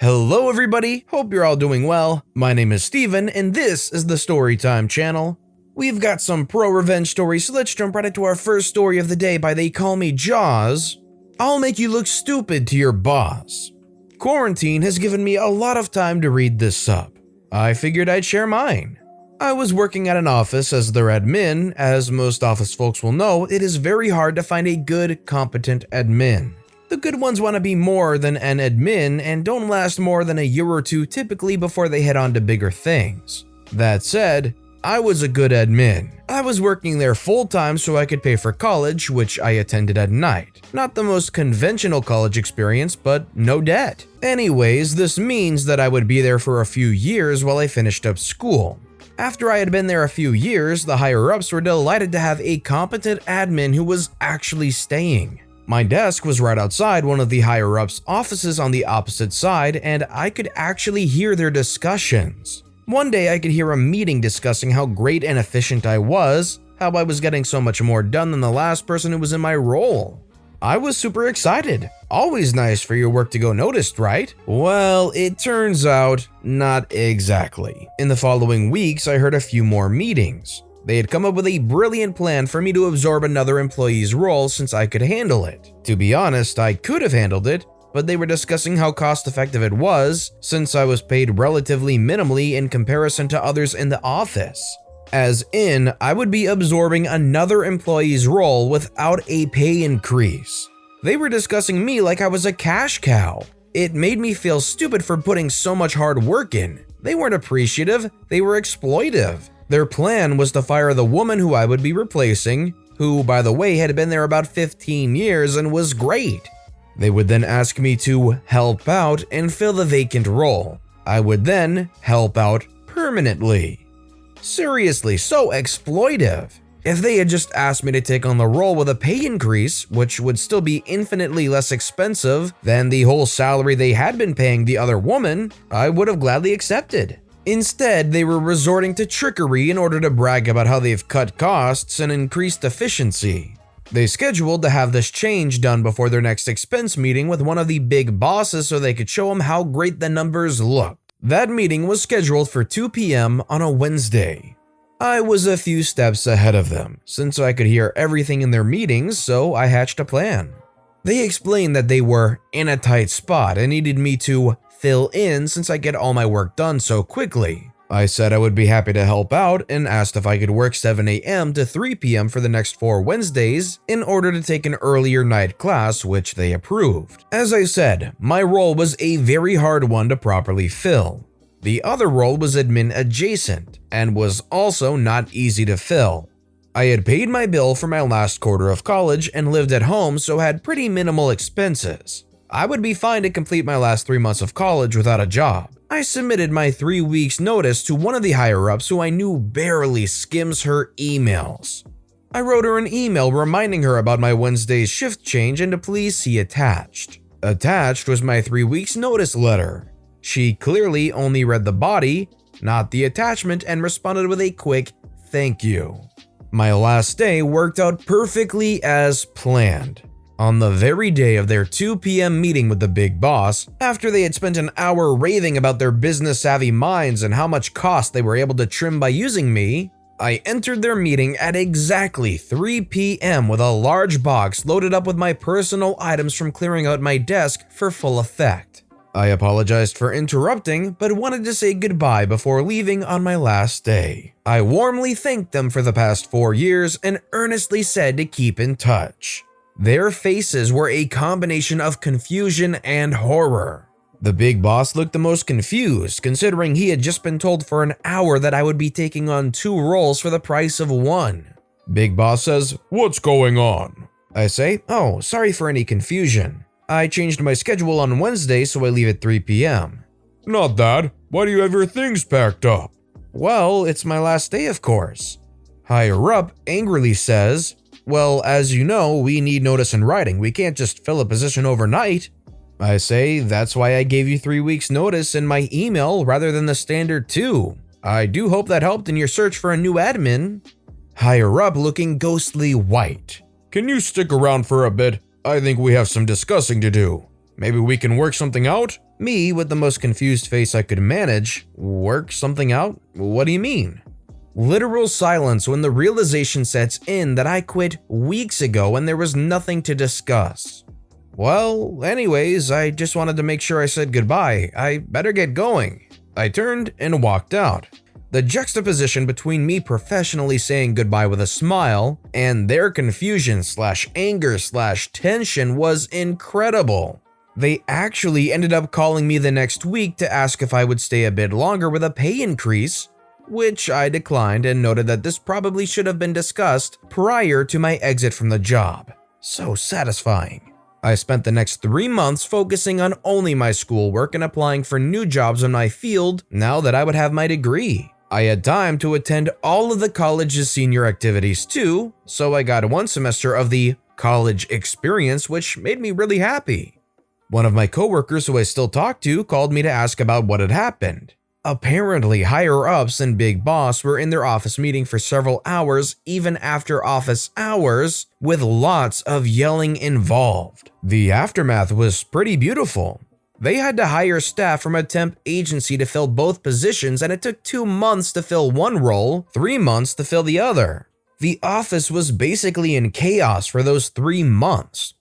Hello everybody, hope you're all doing well. My name is Steven and this is the Storytime channel. We've got some pro-revenge stories, so let's jump right into our first story of the day by They Call Me Jaws. I'll make you look stupid to your boss. Quarantine has given me a lot of time to read this up. I figured I'd share mine. I was working at an office as their admin. As most office folks will know, it is very hard to find a good, competent admin. The good ones want to be more than an admin and don't last more than a year or two typically before they head on to bigger things. That said, I was a good admin. I was working there full-time so I could pay for college, which I attended at night. Not the most conventional college experience, but no debt. Anyways, this means that I would be there for a few years while I finished up school. After I had been there a few years, the higher-ups were delighted to have a competent admin who was actually staying. My desk was right outside one of the higher-ups' offices on the opposite side, and I could actually hear their discussions. One day I could hear a meeting discussing how great and efficient I was, how I was getting so much more done than the last person who was in my role. I was super excited. Always nice for your work to go noticed, right? Well, it turns out, not exactly. In the following weeks, I heard a few more meetings. They had come up with a brilliant plan for me to absorb another employee's role since I could handle it. To be honest, I could have handled it, but they were discussing how cost-effective it was since I was paid relatively minimally in comparison to others in the office. As in, I would be absorbing another employee's role without a pay increase. They were discussing me like I was a cash cow. It made me feel stupid for putting so much hard work in. They weren't appreciative, they were exploitive. Their plan was to fire the woman who I would be replacing, who, by the way, had been there about 15 years and was great. They would then ask me to help out and fill the vacant role. I would then help out permanently. Seriously, so exploitive. If they had just asked me to take on the role with a pay increase, which would still be infinitely less expensive than the whole salary they had been paying the other woman, I would have gladly accepted. Instead, they were resorting to trickery in order to brag about how they've cut costs and increased efficiency. They scheduled to have this change done before their next expense meeting with one of the big bosses so they could show him how great the numbers looked. That meeting was scheduled for 2 p.m. on a Wednesday. I was a few steps ahead of them, since I could hear everything in their meetings, so I hatched a plan. They explained that they were in a tight spot and needed me to fill in since I get all my work done so quickly. I said I would be happy to help out and asked if I could work 7 a.m. to 3 p.m. for the next 4 Wednesdays in order to take an earlier night class, which they approved. As I said, my role was a very hard one to properly fill. The other role was admin adjacent and was also not easy to fill. I had paid my bill for my last quarter of college and lived at home, so had pretty minimal expenses. I would be fine to complete my last 3 months of college without a job. I submitted my 3 weeks notice to one of the higher-ups who I knew barely skims her emails. I wrote her an email reminding her about my Wednesday's shift change and to please see attached. Attached was my 3 weeks notice letter. She clearly only read the body, not the attachment, and responded with a quick thank you. My last day worked out perfectly as planned. On the very day of their 2 p.m. meeting with the big boss, after they had spent an hour raving about their business-savvy minds and how much cost they were able to trim by using me, I entered their meeting at exactly 3 p.m. with a large box loaded up with my personal items from clearing out my desk for full effect. I apologized for interrupting, but wanted to say goodbye before leaving on my last day. I warmly thanked them for the past 4 years and earnestly said to keep in touch. Their faces were a combination of confusion and horror. The big boss looked the most confused, considering he had just been told for an hour that I would be taking on 2 roles for the price of 1. Big boss says, "What's going on?" I say, "Oh, sorry for any confusion. I changed my schedule on Wednesday, so I leave at 3 p.m. "Not that. Why do you have your things packed up?" "Well, it's my last day, of course." Higher up angrily says, "Well, as you know, we need notice in writing. We can't just fill a position overnight." I say, "That's why I gave you 3 weeks notice in my email rather than the standard 2. I do hope that helped in your search for a new admin." Higher up looking ghostly white. "Can you stick around for a bit? I think we have some discussing to do. Maybe we can work something out?" Me, with the most confused face I could manage, work something out? What do you mean? Literal silence when the realization sets in that I quit weeks ago and there was nothing to discuss. Well, anyways, I just wanted to make sure I said goodbye. I better get going. I turned and walked out. The juxtaposition between me professionally saying goodbye with a smile and their confusion/anger/tension was incredible. They actually ended up calling me the next week to ask if I would stay a bit longer with a pay increase, which I declined and noted that this probably should have been discussed prior to my exit from the job. So satisfying. I spent the next 3 months focusing on only my schoolwork and applying for new jobs in my field now that I would have my degree. I had time to attend all of the college's senior activities too, so I got 1 semester of the college experience, which made me really happy. One of my coworkers who I still talk to called me to ask about what had happened. Apparently, higher-ups and Big Boss were in their office meeting for several hours even after office hours, with lots of yelling involved. The aftermath was pretty beautiful. They had to hire staff from a temp agency to fill both positions, and it took 2 months to fill one role, 3 months to fill the other. The office was basically in chaos for those 3 months.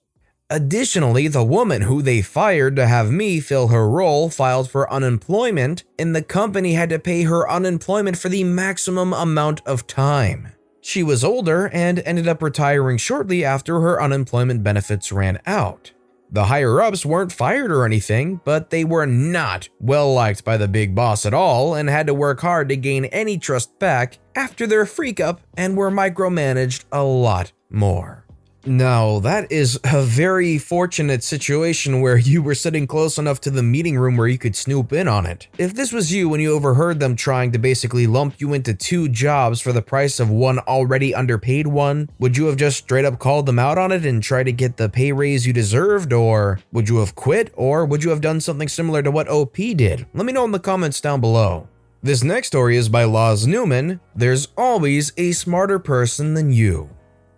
Additionally, the woman who they fired to have me fill her role filed for unemployment, and the company had to pay her unemployment for the maximum amount of time. She was older and ended up retiring shortly after her unemployment benefits ran out. The higher-ups weren't fired or anything, but they were not well liked by the big boss at all and had to work hard to gain any trust back after their freak-up and were micromanaged a lot more. Now, that is a very fortunate situation where you were sitting close enough to the meeting room where you could snoop in on it. If this was you and you overheard them trying to basically lump you into 2 jobs for the price of one already underpaid one, would you have just straight up called them out on it and tried to get the pay raise you deserved, or would you have quit, or would you have done something similar to what OP did? Let me know in the comments down below. This next story is by LozNewman. There's always a smarter person than you.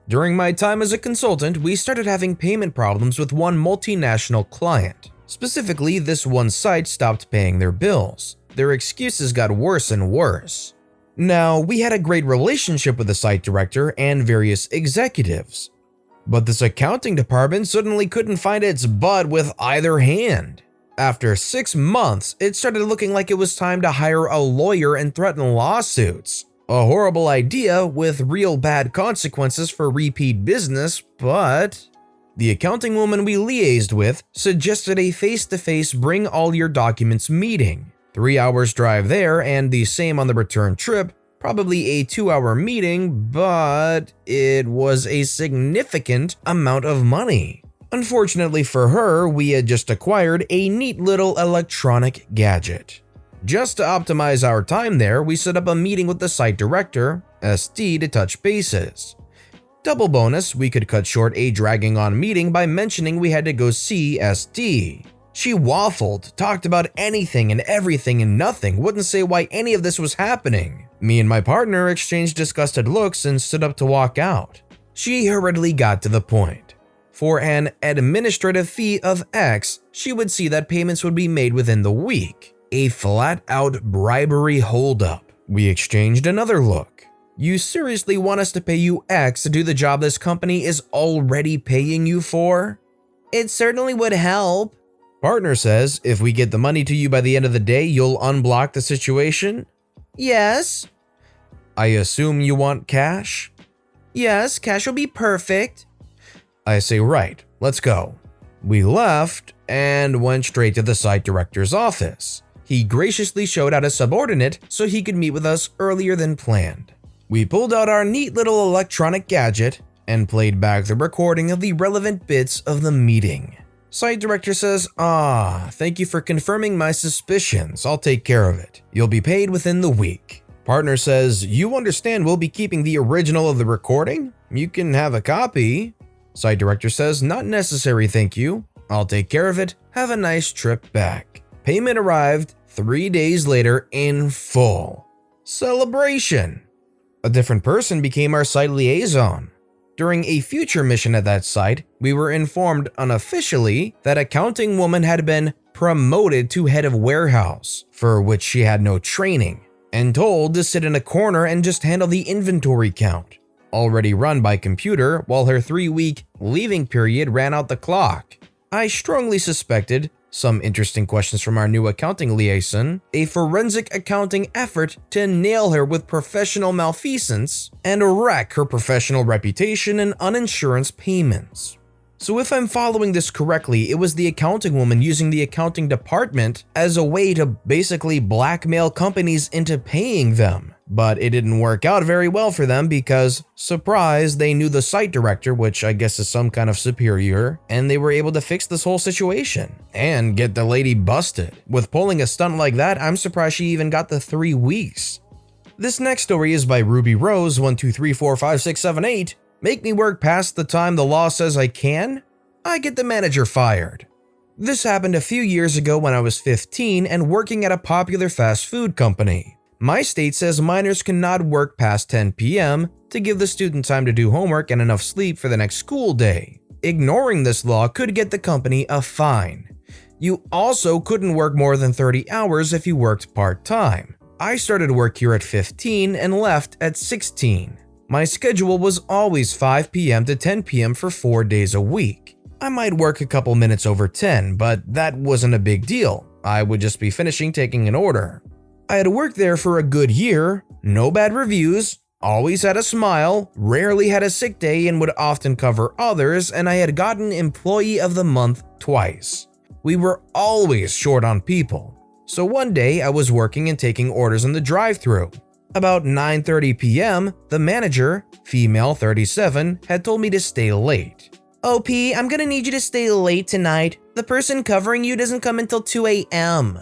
During my time as a consultant, we started having payment problems with one multinational client. Specifically, this one site stopped paying their bills. Their excuses got worse and worse. Now, we had a great relationship with the site director and various executives, but this accounting department suddenly couldn't find its butt with either hand. After 6 months, it started looking like it was time to hire a lawyer and threaten lawsuits. A horrible idea with real bad consequences for repeat business, but the accounting woman we liaised with suggested a face-to-face bring all your documents meeting. 3 hours drive there and the same on the return trip, probably a 2-hour meeting, but it was a significant amount of money. Unfortunately for her, we had just acquired a neat little electronic gadget. Just to optimize our time there, we set up a meeting with the site director, ST, to touch bases. Double bonus, we could cut short a dragging on meeting by mentioning we had to go see ST. She waffled, talked about anything and everything and nothing, wouldn't say why any of this was happening. Me and my partner exchanged disgusted looks and stood up to walk out. She hurriedly got to the point. For an administrative fee of X, she would see that payments would be made within the week. A flat-out bribery holdup. We exchanged another look. You seriously want us to pay you X to do the job this company is already paying you for? It certainly would help. Partner says, if we get the money to you by the end of the day, you'll unblock the situation? Yes. I assume you want cash? Yes, cash will be perfect. I say, right, let's go. We left and went straight to the site director's office. He graciously showed out a subordinate so he could meet with us earlier than planned. We pulled out our neat little electronic gadget and played back the recording of the relevant bits of the meeting. Site director says, thank you for confirming my suspicions. I'll take care of it. You'll be paid within the week. Partner says, you understand we'll be keeping the original of the recording? You can have a copy. Site director says, not necessary, thank you. I'll take care of it. Have a nice trip back. Payment arrived 3 days later in full. Celebration. A different person became our site liaison. During a future mission at that site, we were informed unofficially that accounting woman had been promoted to head of warehouse, for which she had no training, and told to sit in a corner and just handle the inventory count, already run by computer, while her 3-week leaving period ran out the clock. I strongly suspected, some interesting questions from our new accounting liaison, a forensic accounting effort to nail her with professional malfeasance and wreck her professional reputation and uninsurance payments. So if I'm following this correctly, it was the accounting woman using the accounting department as a way to basically blackmail companies into paying them. But it didn't work out very well for them because, surprise, they knew the site director, which I guess is some kind of superior, and they were able to fix this whole situation and get the lady busted. With pulling a stunt like that, I'm surprised she even got the 3 weeks. This next story is by Ruby Rose 123456778. Make me work past the time the law says I can? I get the manager fired. This happened a few years ago when I was 15 and working at a popular fast food company. My state says minors cannot work past 10 p.m. to give the student time to do homework and enough sleep for the next school day. Ignoring this law could get the company a fine. You also couldn't work more than 30 hours if you worked part-time. I started work here at 15 and left at 16. My schedule was always 5 p.m. to 10 p.m. for 4 days a week. I might work a couple minutes over 10, but that wasn't a big deal. I would just be finishing taking an order. I had worked there for a good year, no bad reviews, always had a smile, rarely had a sick day and would often cover others, and I had gotten Employee of the Month twice. We were always short on people. So one day I was working and taking orders in the drive-thru. About 9:30 p.m., the manager, female 37, had told me to stay late. OP, I'm gonna need you to stay late tonight. The person covering you doesn't come until 2 a.m.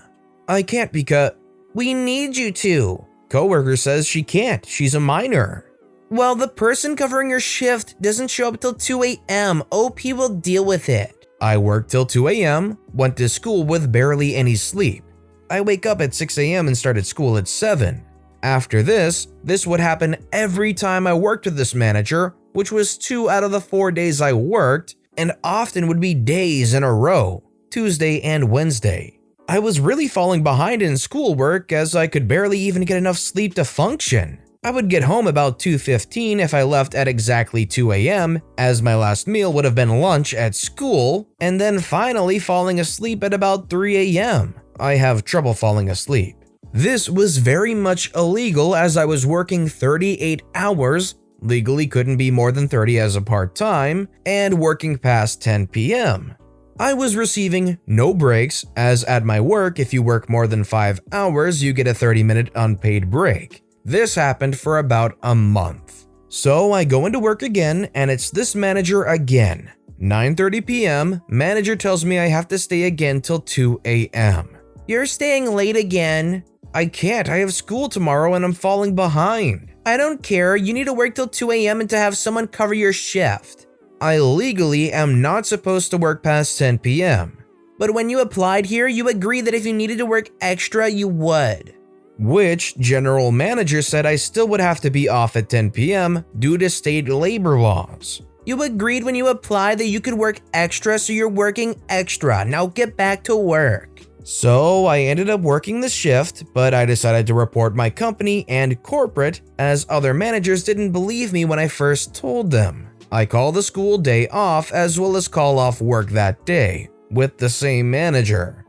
I can't because… We need you to. Coworker says she can't, she's a minor. Well, the person covering your shift doesn't show up till 2 a.m. OP will deal with it. I worked till 2 a.m., went to school with barely any sleep. I wake up at 6 a.m. and started school at 7. After this would happen every time I worked with this manager, which was 2 out of the 4 days I worked, and often would be days in a row, Tuesday and Wednesday. I was really falling behind in schoolwork as I could barely even get enough sleep to function. I would get home about 2:15 if I left at exactly 2 a.m., as my last meal would have been lunch at school, and then finally falling asleep at about 3 a.m. I have trouble falling asleep. This was very much illegal as I was working 38 hours, legally couldn't be more than 30 as a part-time, and working past 10 p.m. I was receiving no breaks, as at my work, if you work more than 5 hours, you get a 30-minute unpaid break. This happened for about a month. So I go into work again, and it's this manager again. 9:30 p.m., manager tells me I have to stay again till 2 a.m. You're staying late again. I can't, I have school tomorrow and I'm falling behind. I don't care, you need to work till 2 a.m. and to have someone cover your shift. I legally am not supposed to work past 10 p.m. But when you applied here, you agreed that if you needed to work extra, you would. Which general manager said I still would have to be off at 10 p.m. due to state labor laws. You agreed when you applied that you could work extra, so you're working extra. Now get back to work. So I ended up working the shift, but I decided to report my company and corporate as other managers didn't believe me when I first told them. I called the school day off as well as call off work that day with the same manager.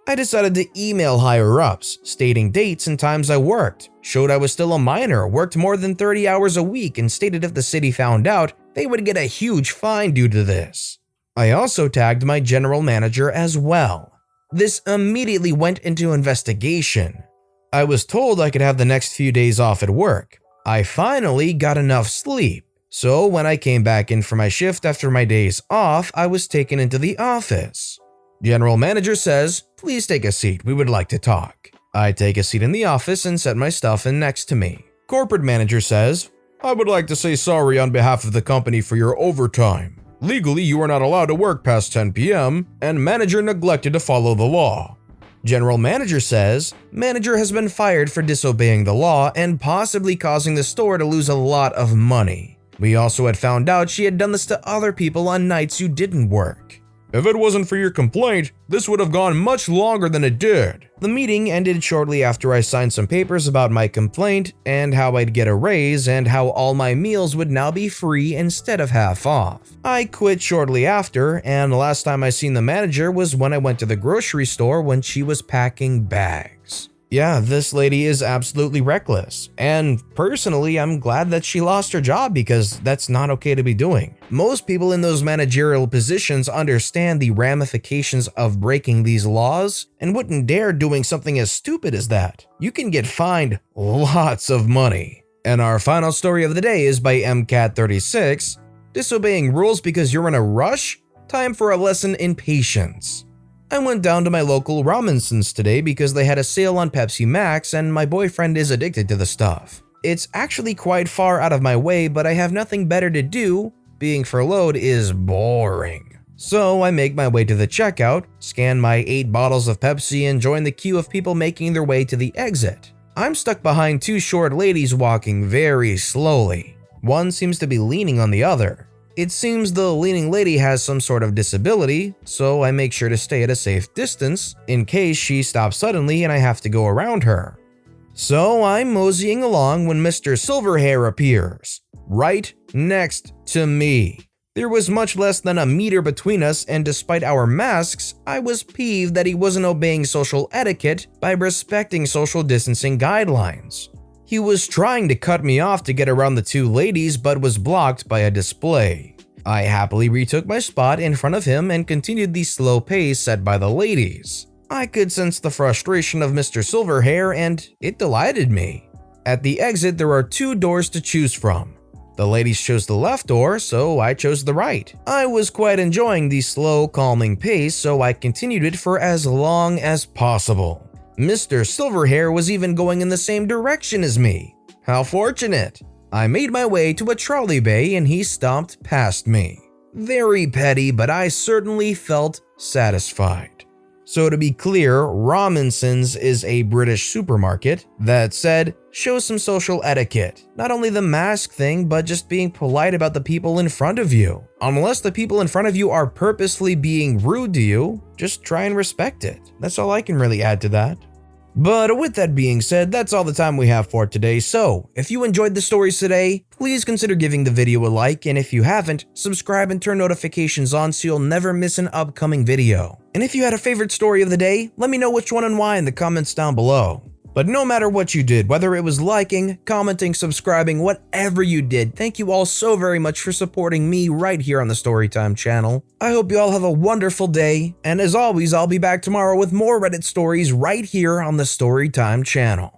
I decided to email higher-ups, stating dates and times I worked, showed I was still a minor, worked more than 30 hours a week, and stated if the city found out, they would get a huge fine due to this. I also tagged my general manager as well. This immediately went into investigation. I was told I could have the next few days off at work. I finally got enough sleep. So when I came back in for my shift after my days off, I was taken into the office. General manager says, "Please take a seat, we would like to talk." I take a seat in the office and set my stuff in next to me. Corporate manager says, "I would like to say sorry on behalf of the company for your overtime. Legally, you are not allowed to work past 10 p.m., and manager neglected to follow the law." General manager says, manager has been fired for disobeying the law and possibly causing the store to lose a lot of money. We also had found out she had done this to other people on nights you didn't work. If it wasn't for your complaint, this would have gone much longer than it did. The meeting ended shortly after I signed some papers about my complaint and how I'd get a raise and how all my meals would now be free instead of half off. I quit shortly after, and the last time I seen the manager was when I went to the grocery store when she was packing bags. Yeah, this lady is absolutely reckless, and personally, I'm glad that she lost her job because that's not okay to be doing. Most people in those managerial positions understand the ramifications of breaking these laws and wouldn't dare doing something as stupid as that. You can get fined lots of money. And our final story of the day is by MCAT36, Disobeying Rules Because You're in a Rush? Time for a lesson in patience. I went down to my local Robinsons today because they had a sale on Pepsi Max and my boyfriend is addicted to the stuff. It's actually quite far out of my way, but I have nothing better to do. Being furloughed is boring. So I make my way to the checkout, scan my 8 bottles of Pepsi and join the queue of people making their way to the exit. I'm stuck behind 2 short ladies walking very slowly. One seems to be leaning on the other. It seems the leaning lady has some sort of disability, so I make sure to stay at a safe distance in case she stops suddenly and I have to go around her. So I'm moseying along when Mr. Silverhair appears, right next to me. There was much less than a meter between us, and despite our masks, I was peeved that he wasn't obeying social etiquette by respecting social distancing guidelines. He was trying to cut me off to get around the 2 ladies but was blocked by a display. I happily retook my spot in front of him and continued the slow pace set by the ladies. I could sense the frustration of Mr. Silverhair and it delighted me. At the exit there are 2 doors to choose from. The ladies chose the left door, so I chose the right. I was quite enjoying the slow, calming pace, so I continued it for as long as possible. Mr. Silverhair was even going in the same direction as me. How fortunate! I made my way to a trolley bay and he stomped past me. Very petty, but I certainly felt satisfied. So to be clear, Robinsons is a British supermarket. That said, show some social etiquette. Not only the mask thing, but just being polite about the people in front of you. Unless the people in front of you are purposely being rude to you, just try and respect it. That's all I can really add to that. But with that being said, that's all the time we have for today. So if you enjoyed the stories today, please consider giving the video a like, and if you haven't, subscribe and turn notifications on so you'll never miss an upcoming video. And if you had a favorite story of the day, let me know which one and why in the comments down below. But no matter what you did, whether it was liking, commenting, subscribing, whatever you did, thank you all so very much for supporting me right here on the Storytime channel. I hope you all have a wonderful day, and as always, I'll be back tomorrow with more Reddit stories right here on the Storytime channel.